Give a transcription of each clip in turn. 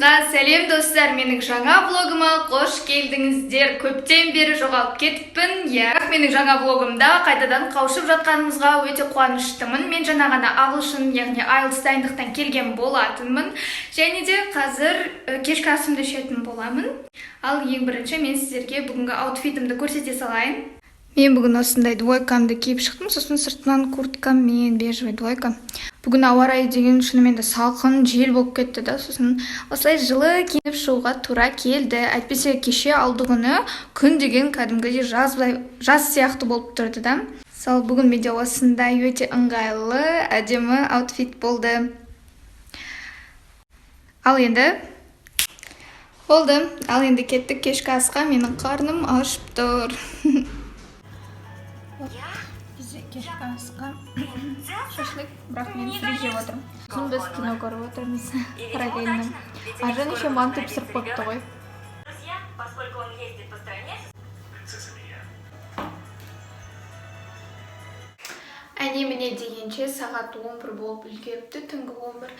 Баршаңызға сәлем достар, менің жаңа влогыма қош келдіңіздер. Көптен бері жоғалып кетіппін. Менің жаңа влогымда қайтадан қауышып жатқанымызға өте қуаныштымын. Мен жаңа ғана ағылшын, яғни IELTS дайындықтан келген болатынмын. Және де қазір кешкі асымды ішетін боламын. Ал ең бірінші мен сіздерге бүгінгі аутфитімді көрсете салайын. Мен бүгін осындай двойкамды киіп шықтым, сосын сыртынан курткам мен бежевый двойка. Бүгін ауа райы деген шынымен де салқын, жел болып кетті да, сосын осылай жылы киініп шығуға тура келді. Әйтпесе кеше алдығыны күн деген кәдімгідей жаз сияқты болып тұрды да. Сол бүгін менде осындай өте ыңғайлы, әдемі аутфит болды. Ал енді кеттік кешкі асқа, менің қарным ашып тұр. Кешкі асқа шашлык, бірақ мен фри жеп отырмын. Сосын біз кино көріп отырмыз параллельно. Аржан еще манты пісіріп қойыпты ғой. Әне-міне дегенше сағат 11 болып үлгеріпті, түнгі 11.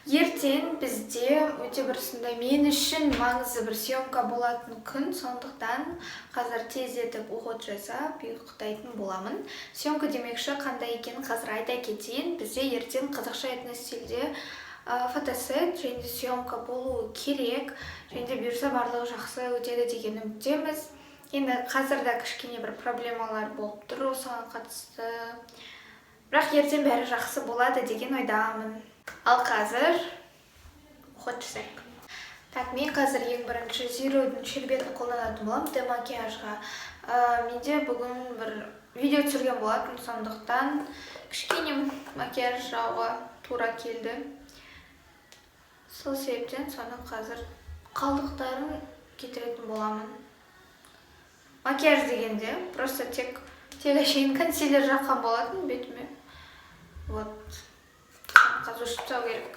Ертең бізде өте бір сондай мен үшін маңызды бір съемка болатын күн, сондықтан қазір тездетіп уход жасап ұйықтайтын боламын. Съемка демекші қандай екенін қазір айта кетейін. Бізде ертең қазақша этностильде фотосет және съемка болуы керек, және де бұйырса барлығы жақсы өтеді деген үміттеміз. Енді қазірде кішкене бір проблемалар болып тұр осыған қатысты. Бірақ ертең бәрі жақсы болады деген ойдамын. Ал қазір уход жасайық. Так, мен қазір ең бірінші Zero-дің шербетін қолданатын боламын демакияжға. Менде бүгін бір видео түсірген болатын, сондықтан кішкене макияж жауға тура келді. Сол себептен соның қазір қалдықтарын кетіретін боламын. Макияж дегенде просто тек әшейін консилер жаққан болатын бетіме. Вот. Қазір ұшып тастау керек.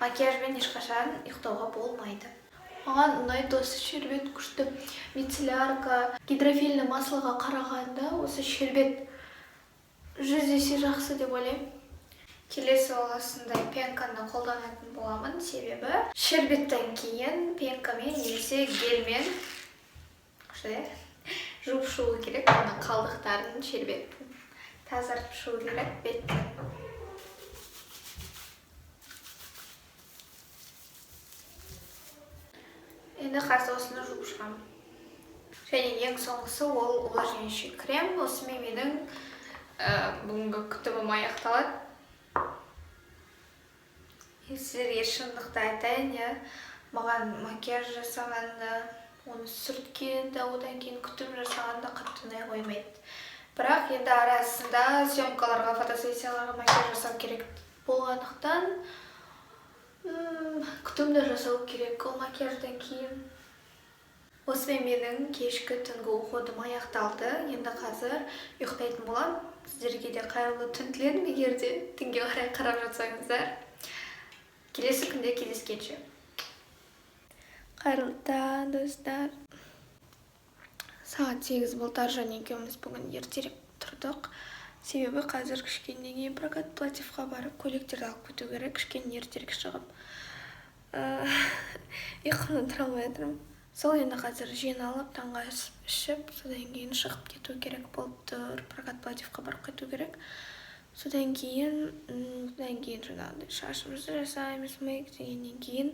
Макияжбен ешқашан ұйықтауға болмайды. Маған ұнайды осы шербет күшті. Мицеллярка, гидрофильный маслоға қарағанда осы шербет 100 есе жақсы деп ойлаймын. Келесі осындай пенканы қолданатын боламын, себебі шербеттен кейін пенкамен немесе гельмен жуып шығу керек. Оның қалдықтарын шербеттен тазартып шығу керек беттен. Енді қазір осыны жуып шығамын. Және ең соңғысы ол увлажняющий крем. Осымен менің бүгінгі күтімім аяқталады. Сіздерге шындықты айтайын, маған макияж жасағанда, оны сүрткенде, одан кейін күтім жасағанда қатты ұнай қоймайды. Бірақ енді арасында съемкаларға, фотосессияларға макияж жасау керек болғандықтан күтімді жасау керек ол макияждан кейін. Осымен менің кешкі түнгі уходым аяқталды. Енді қазір ұйықтайтын боламын. Сіздерге де қайырлы түн тіледім, егер де түнге қарай қарап жатсаңыздар. Келесі күнде кездескенше. Қайырлы таң, достар. Сағат 8 болды, Аржан екеуміз бүгін ертерек тұрдық. Себебі қазір кішкене прокат платьевқа барып, көйлектерді алып кету керек, кішкене ертерек шығып. Ұйқымнан тұра алмай отырмын. Сол енді қазір жиналып, таңғы ас ішіп, содан кейін шығып кету керек болып тұр. Прокат платьевқа барып кету керек. Содан кейін жаңағыдай шашымызды жасаймыз, мейк дегеннен кейін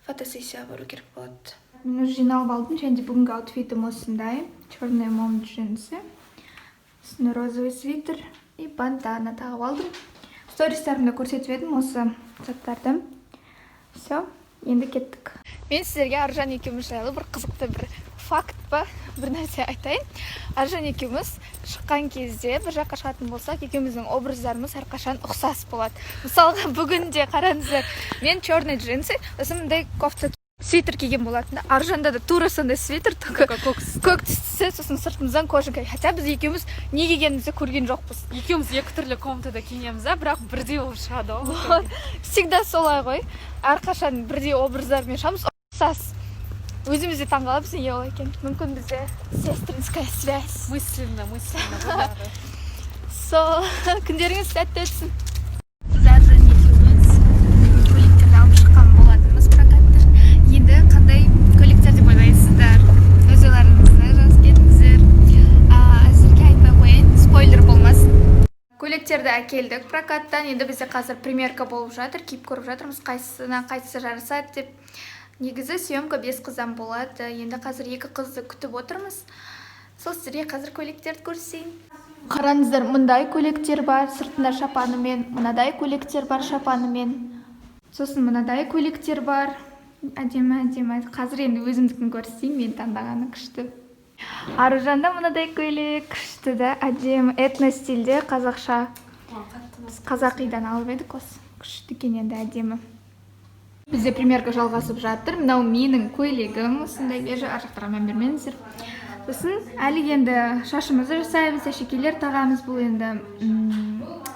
фотосессияға бару керек болады. Мен уже жиналып алдым, және бүгінгі аутфитім осындай. Черные мом джинсы, розовый свитер и бандана тағып алдым. Стористарымда көрсетіп едім осы заттарды. Все, енді кеттік. Мен сіздерге Аржан екеуміз жайлы бір қызықты бір факт па, бір нәрсе айтайын. Аржан екеуміз шыққан кезде бір жаққа шығатын болсақ, екеуміздің образдарымыз әрқашан ұқсас болады. Мысалға бүгінде қараңыздар, мен черный джинсы, осындай кофта свитер киген болатын. Аржанда да тура сондай свитер, көк түсі, сосын сыртымыздан кожанка. Хотя біз екеуміз не кигенімізді көрген жоқпыз. Екеуміз екі түрлі комнатада киінеміз, бірақ бірдей болып шығады. Всегда солай ғой. Әрқашан бірдей образдармен шығамыз, ұқсас. Өзімізде таңғалып, не ол екен. Мүмкін бізде сестринская связь. Мысленно. Сол, күндеріңіз сәтті өтсін. да әкелдік прокаттан. Енді бізде қазір примерка болып жатыр, киіп көріп жатырмыз, қайсысына қайсысы жарасады деп. Негізі съемка 5 қыздан болады. Енді қазір 2 қызды күтіп отырмыз. Сол сіздерге қазір көйлектерді көрсетейін. Қараңыздар, мындай көйлектер бар, сыртында шапанымен, мынадай көйлектер бар шапанымен. Сосын мынадай көйлектер бар. Әдемі. Қазір енді өзімдікін көрсетейін, мен таңдағаны күшті. Аружанда мынадай көйлек күшті да, әдемі этно стилде, қазақша. Қазақидан алып едік осы. Күшті екен енді, әдемі. Бізде примерка жалғасып жатыр. Мынау менің көйлегім, осындай бежі, ар жақтарға мән бермеңіздер. Сосын әлі енді шашымызды жасаймыз, әшекейлер тағамыз. Бұл енді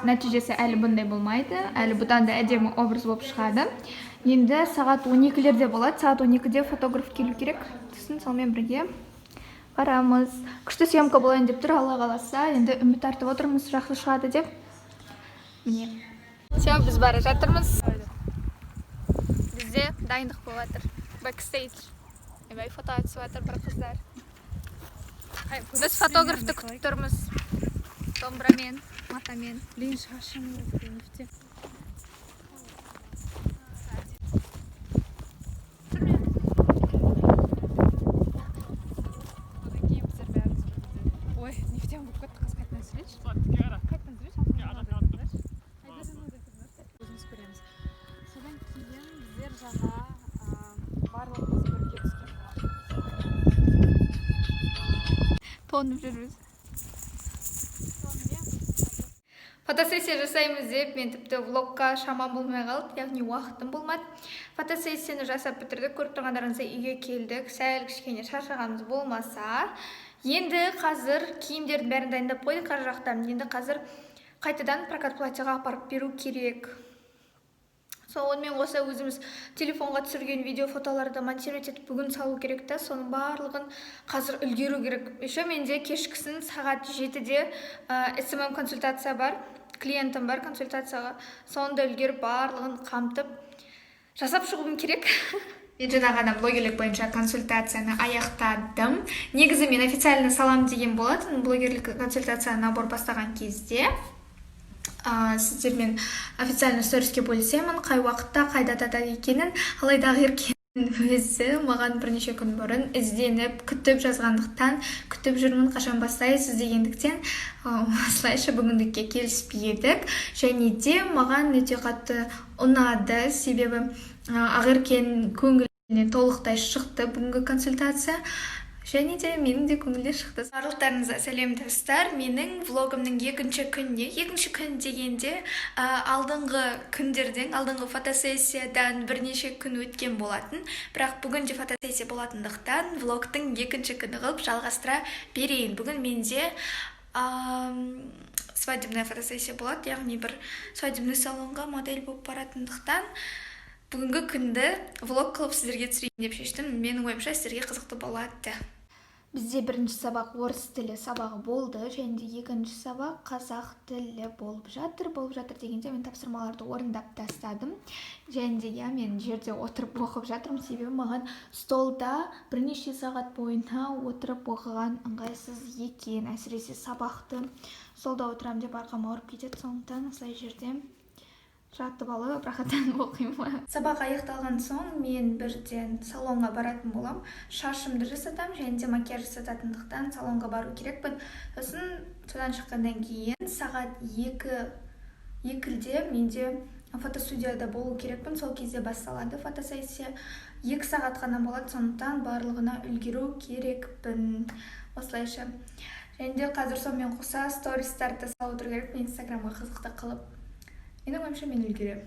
нәтижесі әлі бұндай болмайды. Әлі бұдан да әдемі образ болып шығады. Енді сағат 12-лерде болады. Сағат 12-де фотограф келу керек. Сосын сонымен бірге барамыз. Күшті съемка болайын деп тұр, Алла қаласа. Енді үміт артып отырмыз, жақсы шығады деп. Міне. Все, біз бара жатырмыз. Бізде дайындық болып жатыр. Бэкстейдж. Ебай фото айтысып жатыр бір қыздар. Біз фотографты күтіп тұрмыз. Домбырамен, матамен. Блин, шашым нефте. Ой, нефтем болып кетті, қыз қайтынан сөйлейші. Қайтынан сөйлейші. Өзіміз көреміз. Содан кейін біздер жаңа барлығымыз бірге түскен. Тонып жүрміз. Фотосессия жасаймыз деп, мен тіпті влогқа шамам болмай қалды, яғни уақытым болмады. Фотосессияны жасап бітірдік, көріп тұрғандарыңыздай үйге келдік, сәл кішкене шаршағанымыз болмаса. Енді қазір киімдердің бәрін дайындап қойдық ар жақтан. Енді қазір қайтадан прокат платьеға апарып беру керек. Онымен қоса өзіміз телефонға түсірген видео фотоларды монтировать етіп бүгін салу керек та, соның барлығын қазір үлгеру керек. Еще менде кешкісін сағат 7-де SMM консультация бар, клиентім бар консультацияға. Сонда үлгеріп барлығын қамтып жасап шығуым керек. Мен жаңа ғана блогерлік бойынша консультацияны аяқтадым. Негізі мен официально салам деген болатын, блогерлік консультацияны набор бастаған кезде. Сіздермен официально сториске бөлісемін, қай уақытта, қай датада екенін. Алайда Ақеркенің өзі маған бірнеше күн бұрын ізденіп, күтіп жазғандықтан, күтіп жүрмін қашан бастайсыз дегендіктен, осылайша бүгіндікке келіспей едік. Және де маған өте қатты ұнады, себебі Ақеркен көңіліне толықтай шықты бүгінгі консультация. Және де менің де көңілде шықты. Барлықтарыңызға сәлем достар. Менің влогымның екінші күніне, екінші күн дегенде алдыңғы күндерден, алдыңғы фотосессиядан бірнеше күн өткен болатын. Бірақ бүгін де фотосессия болатындықтан влогтың екінші күні қылып жалғастыра берейін. Бүгін менде свадебная фотосессия болады, яғни бір свадебный салонға модель болып баратындықтан бүгінгі күнді влог қылып сіздерге түсірейін деп шештім. Менің ойымша сіздерге қызықты болады. Бізде бірінші сабақ орыс тілі сабағы болды, және де екінші сабақ қазақ тілі болып жатыр дегенде мен тапсырмаларды орындап тастадым. Және де мен жерде отырып оқып жатырмын, себебі маған столда бірнеше сағат бойына отырып оқыған ыңғайсыз екен, әсіресе сабақты столда отырам деп арқам ауырып кетеді, сондықтан осылай жерде жатып алып рахаттан оқимын. Сабақ аяқталған соң мен бірден салонға баратын болам. Шашымды жасатам, және де макияж жасататындықтан салонға бару керекпін. Содан шыққаннан кейін сағат 2-де менде фотостудияда болу керекпін. Сол кезде басталады фотосессия. 2 сағат ғана болады, сондықтан барлығына үлгеру керекпін. Осылайша. Және де қазір сонымен қоса стористарды салып отыру керек, инстаграмға қызықты қылып. Менің ойымша мен үлгеремін.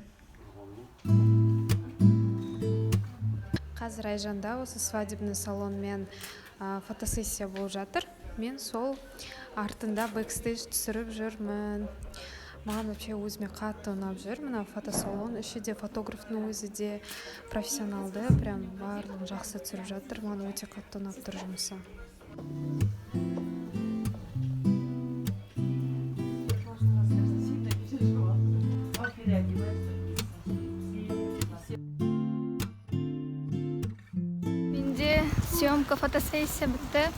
Қазір Айжанда осы свадебный салонмен фотосессия болып жатыр. Мен сол артында бэкстейдж түсіріп жүрмін. Маған вообще өзіме қатты ұнап жүр. Мына фотосалон іші де, фотографтың өзі де профессионалды, прям барлығын жақсы түсіріп жатыр. Маған өте қатты ұнап тұр жұмысы. Менде съемка фотосессия бітті.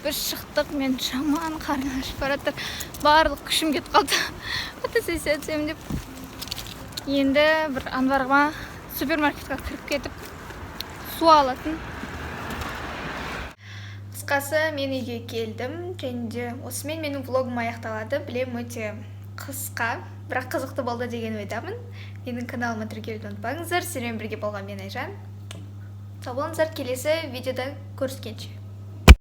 біз шықтық, мен жаман қарным ашып бара жатыр. Барлық күшім кетіп қалды. Фотосессия өтсем деп. Енді бір Анварға супермаркетке кіріп кетіп су алатын. Қысқасы, мен үйге келдім, және де осымен менің влогым аяқталады. Білем, өте қысқа, бірақ қызықты болды деген ойдамын. Менің каналыма тіркелуді ұмытпаңыздар. Сіздермен бірге болған мен Айжан. Сау болыңыздар, келесі видеода көріскенше.